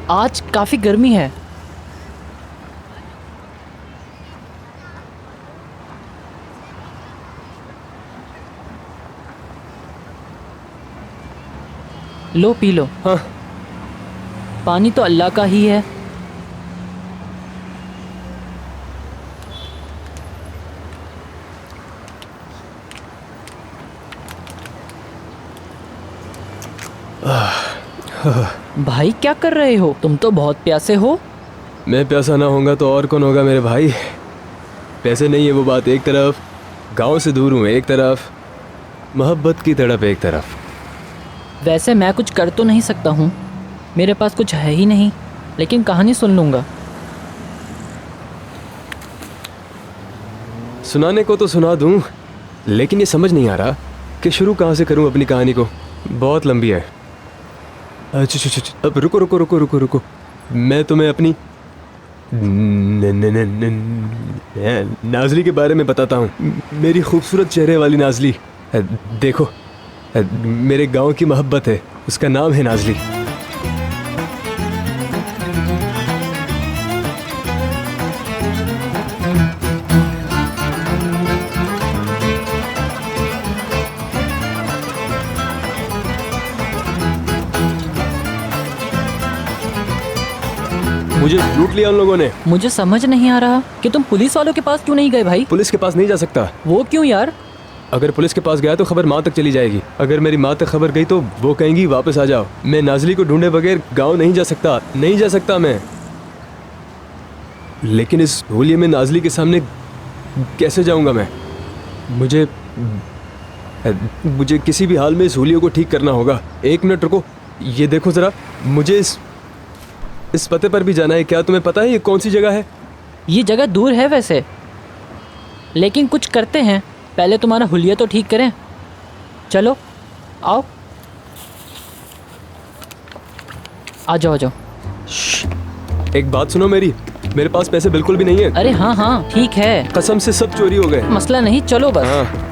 आज काफ़ी गर्मी है। लो पी लो। हाँ। पानी तो अल्लाह का ही है। भाई क्या कर रहे हो? तुम तो बहुत प्यासे हो। मैं प्यासा ना होऊंगा तो और कौन होगा मेरे भाई। पैसे नहीं है वो बात एक तरफ, गांव से दूर हूँ एक तरफ, मोहब्बत की तड़प एक तरफ। वैसे मैं कुछ कर तो नहीं सकता हूँ, मेरे पास कुछ है ही नहीं, लेकिन कहानी सुन लूँगा। सुनाने को तो सुना दूँ, लेकिन ये समझ नहीं आ रहा कि शुरू कहाँ से करूँ अपनी कहानी को। बहुत लंबी है। अब रुको रुको रुको रुको रुको, मैं तुम्हें अपनी नाजली के बारे में बताता हूँ। मेरी खूबसूरत चेहरे वाली नाजली। देखो, मेरे गांव की मोहब्बत है, उसका नाम है नाजली। मुझे लूट लिया उन लोगों ने। मुझे समझ नहीं आ रहा कि तुम पुलिस वालों के पास क्यों नहीं गए भाई? पुलिस के पास नहीं जा सकता। वो क्यों यार? अगर पुलिस के पास गया तो खबर माँ तक चली जाएगी। अगर मेरी माँ तक खबर गई तो वो कहेंगी वापस आ जाओ। मैं नाजली को ढूंढे बगैर गांव नहीं जा सकता, नहीं जा सकता मैं। लेकिन इस होलिये में नाजली के सामने कैसे जाऊंगा मैं? मुझे किसी भी हाल में इस होलिये को ठीक करना होगा। एक मिनट रुको, ये देखो जरा, मुझे इस पते पर भी जाना है। क्या तुम्हें पता है ये कौन सी जगह है? ये जगह दूर है वैसे, लेकिन कुछ करते हैं। पहले तुम्हारा हुलिया तो ठीक करें। चलो आओ, आ जाओ आ जाओ। एक बात सुनो मेरे पास पैसे बिल्कुल भी नहीं है। अरे हाँ हाँ ठीक है, कसम से सब चोरी हो गए। मसला नहीं, चलो बस। हाँ।